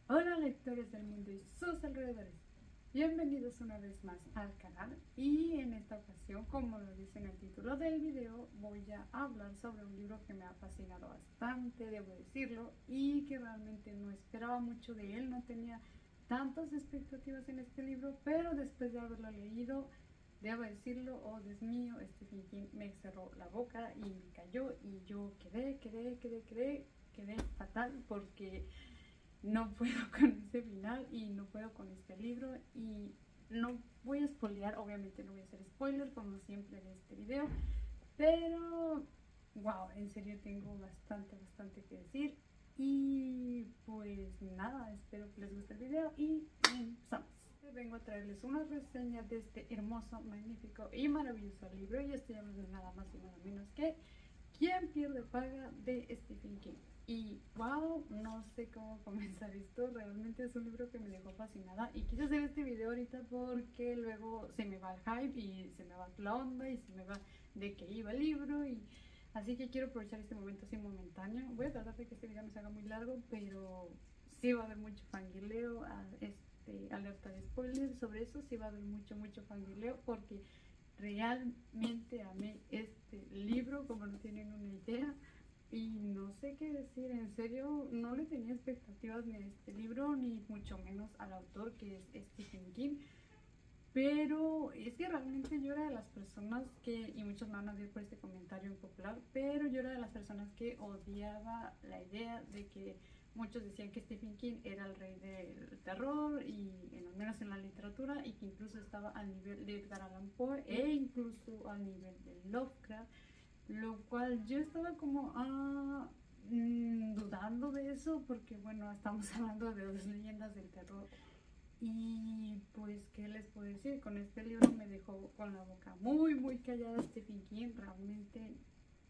Hola lectores del mundo y sus alrededores, bienvenidos una vez más al canal y en esta ocasión, como lo dice en el título del video, voy a hablar sobre un libro que me ha fascinado bastante, debo decirlo, y que realmente no esperaba mucho de él, no tenía tantas expectativas en este libro, pero después de haberlo leído, debo decirlo, oh Dios mío, Stephen King me cerró la boca y me cayó y yo quedé fatal porque no puedo con este final y no puedo con este libro y no voy a spoilear, obviamente no voy a hacer spoiler como siempre en este video, pero wow, en serio tengo bastante que decir y pues nada, espero que les guste el video y empezamos. Vengo a traerles una reseña de este hermoso, magnífico y maravilloso libro y estoy hablando de nada más y nada menos que ¿Quién pierde paga? De Stephen King. Y wow, no sé cómo comenzar esto, realmente es un libro que me dejó fascinada y quise hacer este video ahorita porque luego se me va el hype y se me va la onda y se me va de que iba el libro y así que quiero aprovechar este momento así momentáneo. Voy a tratar de que este video no se haga muy largo, pero sí va a haber mucho fangirleo, alerta de spoilers sobre eso, sí va a haber mucho fangirleo porque realmente amé este libro como no tienen una idea y no sé qué decir, en serio no le tenía expectativas ni a este libro ni mucho menos al autor que es Stephen King, pero es que realmente yo era de las personas que, y muchos me van a ver por este comentario impopular, pero yo era de las personas que odiaba la idea de que muchos decían que Stephen King era el rey del terror y al menos en la literatura y que incluso estaba al nivel de Edgar Allan Poe e incluso al nivel de Lovecraft, lo cual yo estaba como dudando de eso porque bueno, estamos hablando de dos leyendas del terror. Y pues, ¿qué les puedo decir? Con este libro me dejó con la boca muy callada Stephen King. Realmente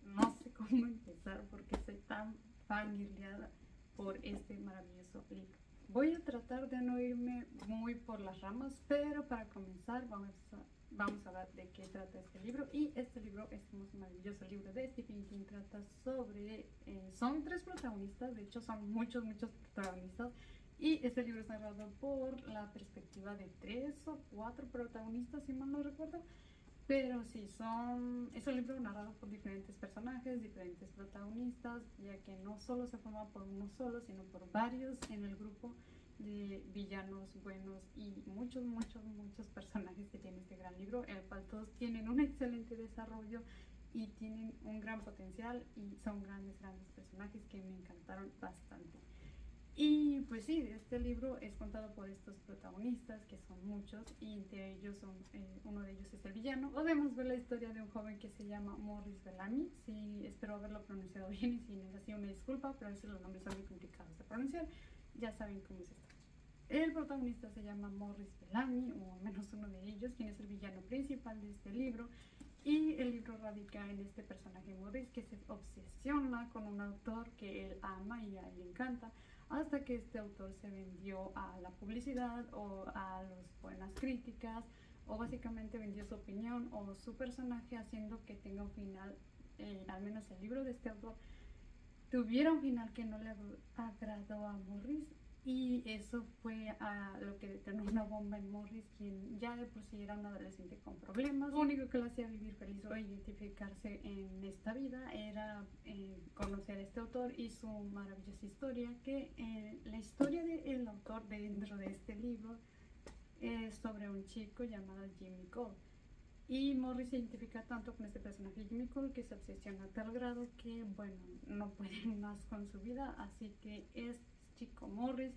no sé cómo empezar porque soy tan fangirleada por este maravilloso libro. Voy a tratar de no irme muy por las ramas, pero para comenzar vamos a hablar de qué trata este libro. Y este libro es un maravilloso libro de Stephen King. Trata sobre... son tres protagonistas, de hecho son muchos protagonistas. Y este libro es narrado por la perspectiva de 3 o 4 protagonistas, si mal no recuerdo. Pero sí, es un libro narrado por diferentes personajes, diferentes protagonistas, ya que no solo se forma por uno solo, sino por varios en el grupo de villanos buenos y muchos personajes que tiene este gran libro, el cual todos tienen un excelente desarrollo y tienen un gran potencial y son grandes personajes que me encantaron bastante. Y pues sí, este libro es contado por estos protagonistas, que son muchos, y entre ellos uno de ellos es el villano. Podemos ver la historia de un joven que se llama Morris Bellamy. Sí, espero haberlo pronunciado bien y si no es así una disculpa, pero a veces los nombres son muy complicados de pronunciar. Ya saben cómo es esto. El protagonista se llama Morris Bellamy, o al menos uno de ellos, quien es el villano principal de este libro. Y el libro radica en este personaje Morris que se obsesiona con un autor que él ama y a él le encanta, hasta que este autor se vendió a la publicidad o a las buenas críticas, o básicamente vendió su opinión o su personaje, haciendo que tenga un final, al menos el libro de este autor, tuviera un final que no le agradó a Morris. Y eso fue lo que detonó una bomba en Morris, quien ya de por sí era un adolescente con problemas. Lo único que le hacía vivir feliz o identificarse en esta vida era conocer a este autor y su maravillosa historia, que la historia del autor dentro de este libro es sobre un chico llamado Jimmy Cole. Y Morris se identifica tanto con este personaje Jimmy Cole que se obsesiona a tal grado que, bueno, no puede más con su vida, así que este chico Morris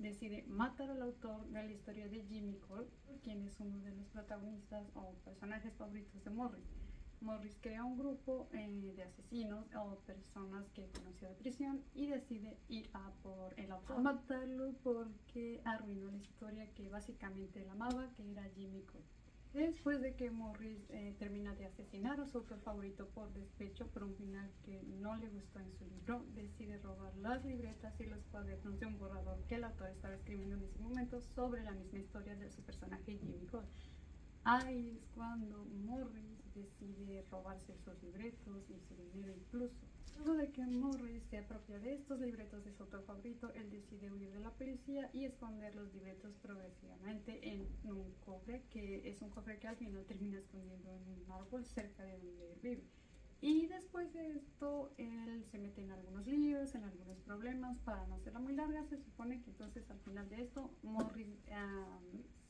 decide matar al autor de la historia de Jimmy Cole, quien es uno de los protagonistas o personajes favoritos de Morris. Morris crea un grupo de asesinos o personas que conoció de prisión y decide ir a por el autor, a matarlo porque arruinó la historia que básicamente él amaba, que era Jimmy Cole. Después de que Morris termina de asesinar a su autor favorito por despecho, por un final que no le gustó en su libro, decide robar las libretas y los cuadernos de un borrador que el autor estaba escribiendo en ese momento sobre la misma historia de su personaje Jimmy Cole. Ahí es cuando Morris decide robarse sus libretos y su dinero incluso. Luego de que Morris se apropia de estos libretos de su autor favorito, él decide huir de la policía y esconder los libretos progresivamente en un cofre, que es un cofre que al final termina escondiendo en un árbol cerca de donde él vive. Y después de esto, él se mete en algunos líos, en algunos problemas. Para no hacerla muy larga, se supone que entonces al final de esto, Morris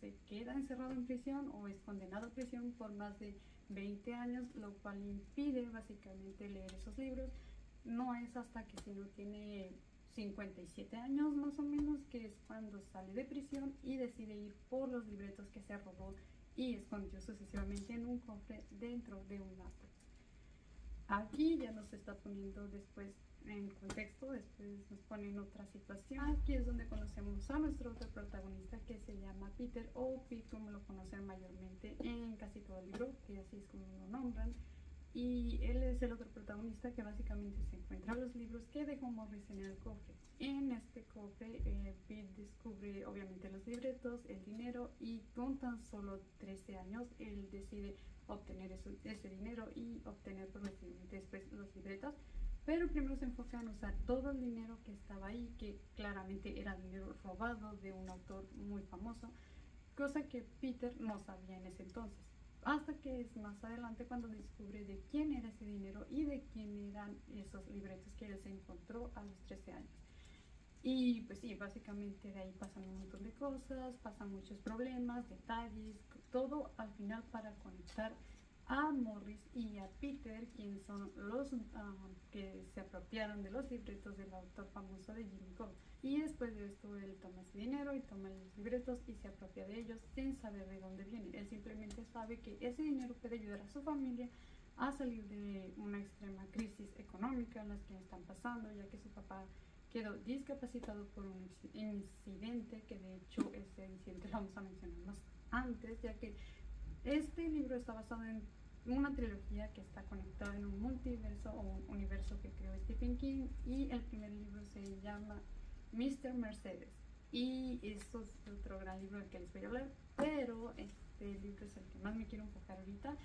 se queda encerrado en prisión o es condenado a prisión por más de 20 años, lo cual impide básicamente leer esos libros. No es hasta que si no tiene 57 años más o menos, que es cuando sale de prisión y decide ir por los libretos que se robó y escondió sucesivamente en un cofre dentro de un árbol. Aquí ya nos está poniendo después en contexto, después nos pone en otra situación. Aquí es donde conocemos a nuestro otro protagonista, que se llama Peter, o Pete como lo conocen mayormente en casi todo el libro, que así es como lo nombran. Y él es el otro protagonista que básicamente se encuentra los libros que dejó Morris en el cofre. En este cofre, Pete descubre obviamente los libretos, el dinero, y con tan solo 13 años él decide obtener ese dinero y obtener progresivamente después los libretos. Pero primero se enfoca en usar todo el dinero que estaba ahí, que claramente era dinero robado de un autor muy famoso, cosa que Peter no sabía en ese entonces. Hasta que es más adelante cuando descubre de quién era ese dinero y de quién eran esos libretos que él se encontró a los 13 años. Y pues sí, básicamente de ahí pasan un montón de cosas, pasan muchos problemas, detalles, todo al final para conectar a Morris y a Peter, quienes son los que se apropiaron de los libretos del autor famoso de Jimmy Cole. Y después de esto él toma ese dinero y toma los libretos y se apropia de ellos sin saber de dónde viene. Él simplemente sabe que ese dinero puede ayudar a su familia a salir de una extrema crisis económica en la que están pasando, ya que su papá quedó discapacitado por un incidente, que de hecho ese incidente lo vamos a mencionar más antes, ya que este libro está basado en una trilogía que está conectada en un multiverso o un universo que creó Stephen King, y el primer libro se llama Mr. Mercedes, y esto es otro gran libro del que les voy a hablar, pero este libro es el que más me quiero enfocar ahorita.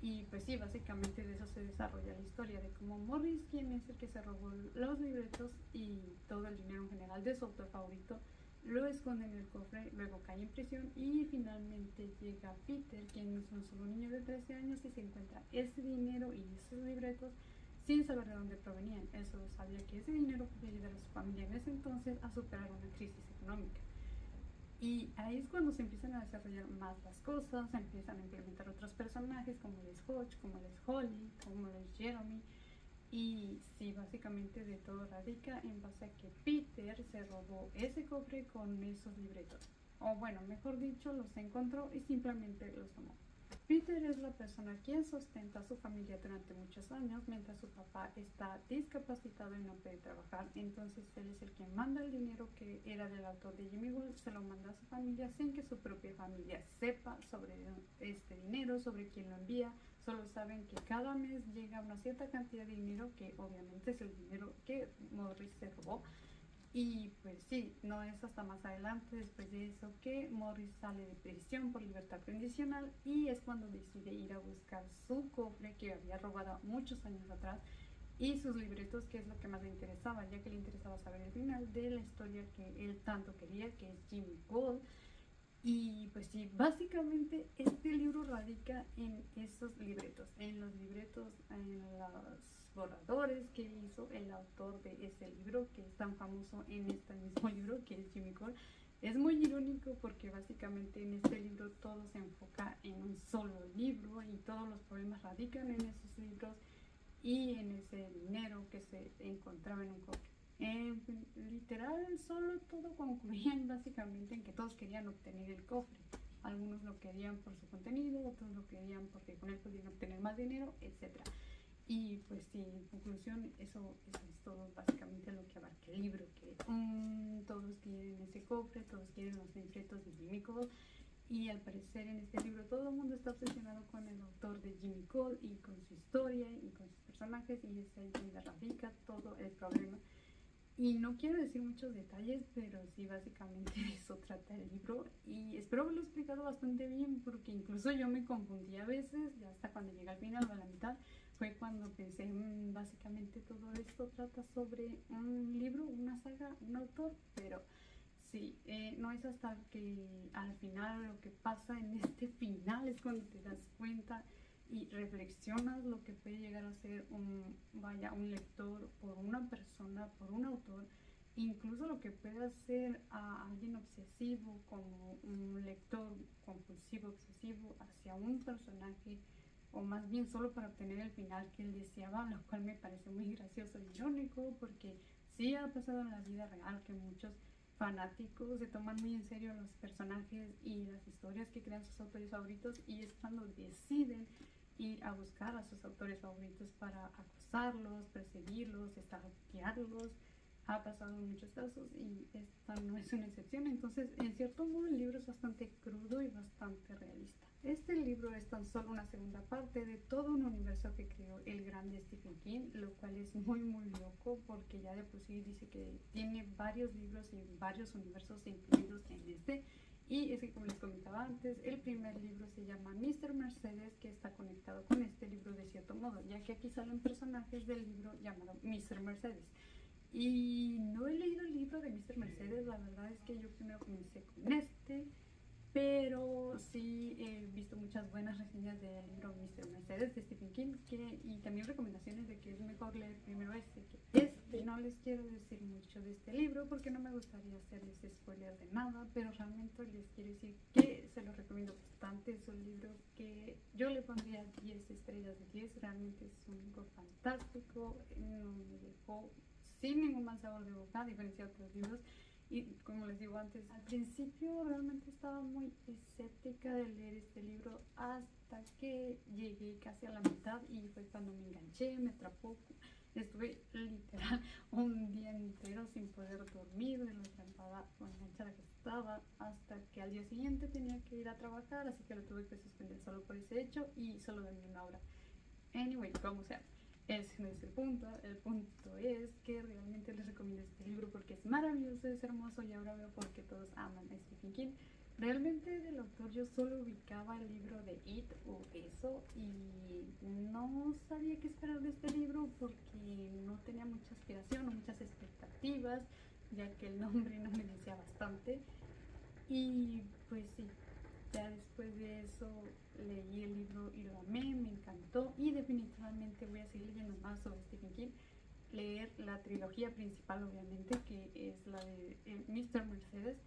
Y pues sí, básicamente de eso se desarrolla la historia, de cómo Morris, quien es el que se robó los libretos y todo el dinero en general de su autor favorito, lo esconde en el cofre, luego cae en prisión y finalmente llega Peter, quien es un solo niño de 13 años, y se encuentra ese dinero y esos libretos sin saber de dónde provenían. Él solo sabía que ese dinero podía ayudar a su familia en ese entonces a superar una crisis económica. Y ahí es cuando se empiezan a desarrollar más las cosas, se empiezan a implementar otros personajes como les Hodge, como les Holly, como les Jeremy. Y sí, básicamente de todo radica en base a que Peter se robó ese cofre con esos libretos. O bueno, mejor dicho, los encontró y simplemente los tomó. Peter es la persona quien sustenta a su familia durante muchos años mientras su papá está discapacitado y no puede trabajar. Entonces él es el que manda el dinero que era del autor de Jimmy Cole, se lo manda a su familia sin que su propia familia sepa sobre este dinero, sobre quién lo envía. Solo saben que cada mes llega una cierta cantidad de dinero, que obviamente es el dinero que Morris se robó. Y pues sí, no es hasta más adelante, después de eso, que Morris sale de prisión por libertad condicional, y es cuando decide ir a buscar su cofre que había robado muchos años atrás y sus libretos, que es lo que más le interesaba, ya que le interesaba saber el final de la historia que él tanto quería, que es Jimmy Cole. Y pues sí, básicamente este libro radica en esos libretos, en los libretos, en los borradores que hizo el autor de ese libro, que es tan famoso en este mismo libro, que es Jimmy Cole. Es muy irónico porque básicamente en este libro todo se enfoca en un solo libro y todos los problemas radican en esos libros y en ese dinero que se encontraba en un cofre. Literal, solo todo concluía básicamente en que todos querían obtener el cofre. Algunos lo querían por su contenido, otros lo querían porque con él podían obtener más dinero, etc. Y pues sí, en conclusión, eso es todo básicamente lo que abarca el libro, que todos quieren ese cofre, todos quieren los libretos de Jimmy Cole. Y al parecer en este libro todo el mundo está obsesionado con el autor de Jimmy Cole y con su historia y con sus personajes, y es ahí donde radica todo el problema. Y no quiero decir muchos detalles, pero sí, básicamente de eso trata el libro. Y espero haberlo explicado bastante bien, porque incluso yo me confundí a veces, ya hasta cuando llega al final o a la mitad, fue cuando pensé, básicamente todo esto trata sobre un libro, una saga, un autor, pero sí, no es hasta que al final lo que pasa en este final es cuando te das cuenta y reflexionas lo que puede llegar a ser un lector por una persona, por un autor, incluso lo que puede hacer a alguien obsesivo como un lector compulsivo, obsesivo hacia un personaje, o más bien solo para obtener el final que él deseaba, lo cual me parece muy gracioso y irónico, porque sí ha pasado en la vida real que muchos fanáticos se toman muy en serio los personajes y las historias que crean sus autores favoritos, y es cuando deciden ir a buscar a sus autores favoritos para acosarlos, perseguirlos, stalkearlos. Ha pasado en muchos casos y esta no es una excepción. Entonces, en cierto modo, el libro es bastante crudo y bastante realista. Este libro es tan solo una segunda parte de todo un universo que creó el grande Stephen King, lo cual es muy muy loco, porque ya de por sí dice que tiene varios libros y varios universos incluidos en este. Y es que, como les comentaba antes, el primer libro se llama Mr. Mercedes, que está conectado con este libro de cierto modo, ya que aquí salen personajes del libro llamado Mr. Mercedes. Y no he leído el libro de Mr. Mercedes, la verdad es que yo primero comencé con este, pero sí he visto muchas buenas reseñas del libro Mr. Mercedes de Stephen King, y también recomendaciones de que es mejor leer primero este que este. No les quiero decir mucho de este libro porque no me gustaría hacerles spoiler de nada, pero realmente les quiero decir que se lo recomiendo bastante. Es un libro que yo le pondría 10 estrellas de 10, realmente es un libro fantástico, no me dejó sin ningún mal sabor de boca, a diferencia de otros libros. Y como les digo antes, al principio realmente estaba muy escéptica de leer este libro hasta que llegué casi a la mitad y fue cuando me enganché, me atrapó. Estuve literal un día entero sin poder dormir de lo atrapada o enganchada que estaba, hasta que al día siguiente tenía que ir a trabajar, así que lo tuve que suspender solo por ese hecho y solo dormí una hora. Anyway, como sea, ese no es el punto. El punto es que realmente les recomiendo este libro porque es maravilloso, es hermoso, y ahora veo por qué todos aman a Stephen King. Realmente del autor yo solo ubicaba el libro de It o eso, y no sabía qué esperar de este libro porque no tenía mucha aspiración o muchas expectativas, ya que el nombre no me decía bastante. Y pues sí, ya después de eso leí el libro y lo amé, me encantó, y definitivamente voy a seguir leyendo más sobre Stephen King. Leer la trilogía principal, obviamente, que es la de Mr. Mercedes,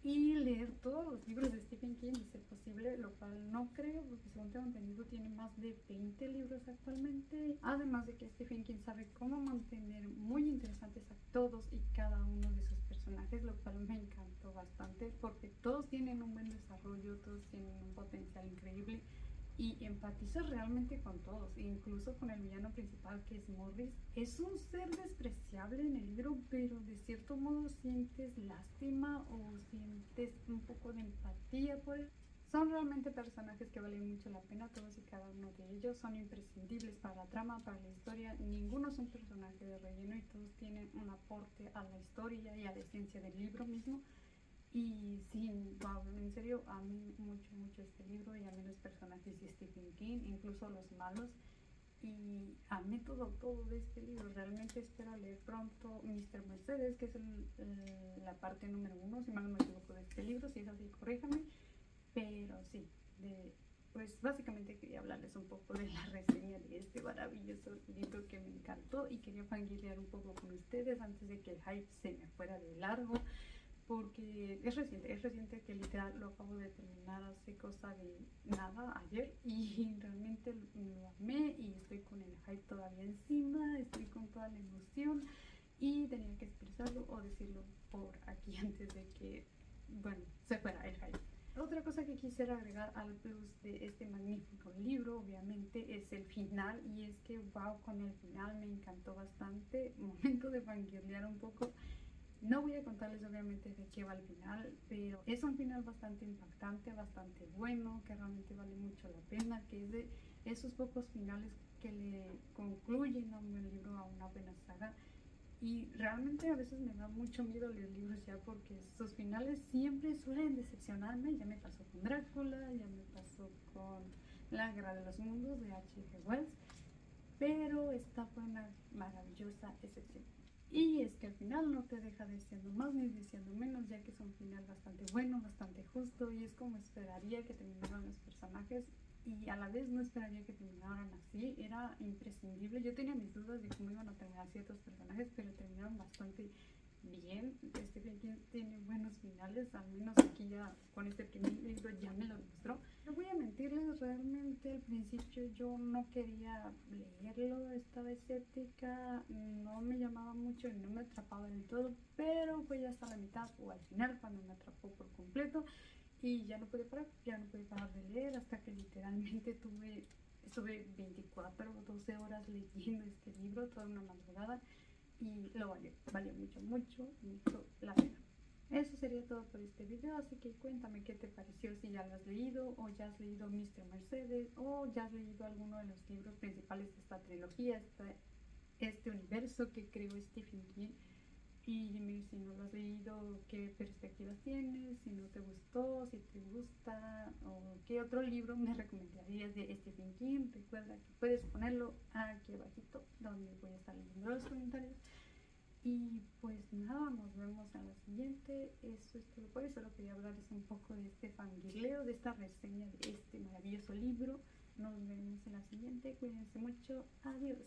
y leer todos los libros de Stephen King, de ser posible, lo cual no creo, porque según tengo entendido tiene más de 20 libros actualmente. Además de que Stephen King sabe cómo mantener muy interesantes a todos y cada uno de sus personajes, lo cual me encantó bastante, porque todos tienen un buen desarrollo, todos tienen un potencial increíble, y empatizas realmente con todos, incluso con el villano principal, que es Morris. Es un ser despreciable en el libro, pero de cierto modo sientes lástima o sientes un poco de empatía por él. Son realmente personajes que valen mucho la pena, todos y cada uno de ellos son imprescindibles para la trama, para la historia. Ninguno es un personaje de relleno y todos tienen un aporte a la historia y a la esencia del libro mismo. Y sí, wow, en serio, amé mucho, mucho este libro y amé los personajes de Stephen King, incluso los malos. Y amé todo, todo de este libro. Realmente espero leer pronto Mr. Mercedes, que es la parte número 1, si mal no me equivoco, de este libro. Si es así, corríjame. Pero sí, pues básicamente quería hablarles un poco de la reseña de este maravilloso libro que me encantó, y quería fangirlear un poco con ustedes antes de que el hype se me fuera de largo, porque es reciente que literal lo acabo de terminar hace cosa de nada, ayer, y realmente lo amé y estoy con el hype todavía encima, estoy con toda la emoción y tenía que expresarlo o decirlo por aquí antes de que, bueno, se fuera el hype. Otra cosa que quisiera agregar al plus de este magnífico libro, obviamente, es el final, y es que, wow, con el final me encantó bastante. Momento de fangirlear un poco. No voy a contarles obviamente de qué va el final, pero es un final bastante impactante, bastante bueno, que realmente vale mucho la pena, que es de esos pocos finales que le concluyen a un buen libro, a una buena saga. Y realmente a veces me da mucho miedo leer libros ya, porque sus finales siempre suelen decepcionarme. Ya me pasó con Drácula, ya me pasó con La Guerra de los Mundos de H.G. Wells. pero esta fue una maravillosa excepción. Y es que al final no te deja deseando más ni deseando menos, ya que es un final bastante bueno, bastante justo, y es como esperaría que terminaran los personajes, y a la vez no esperaría que terminaran así. Era imprescindible. Yo tenía mis dudas de cómo iban a terminar ciertos personajes, pero terminaron bastante bien. Stephen King tiene buenos finales, al menos aquí ya con este primer libro ya me lo demostró. No voy a mentirles, realmente al principio yo no quería leerlo, estaba escéptica, no me llamaba mucho y no me atrapaba del todo, pero fue ya hasta la mitad o al final cuando me atrapó por completo y ya no pude parar, de leer hasta que literalmente estuve 24 o 12 horas leyendo este libro toda una madrugada y lo valió mucho la pena. Eso sería todo por este video, así que cuéntame qué te pareció, si ya lo has leído o ya has leído Mr. Mercedes o ya has leído alguno de los libros principales de esta trilogía, este universo que creó Stephen King. Y dime si no lo has leído, qué perspectivas tienes, si no te gustó, si te gusta, o qué otro libro me recomendarías de Stephen King. Recuerda que puedes ponerlo aquí abajito donde voy a estar leyendo los comentarios. Y pues nada, nos vemos en la siguiente. Eso es todo por eso. Solo quería hablarles un poco de este fangirleo, de esta reseña de este maravilloso libro. Nos vemos en la siguiente. Cuídense mucho. Adiós.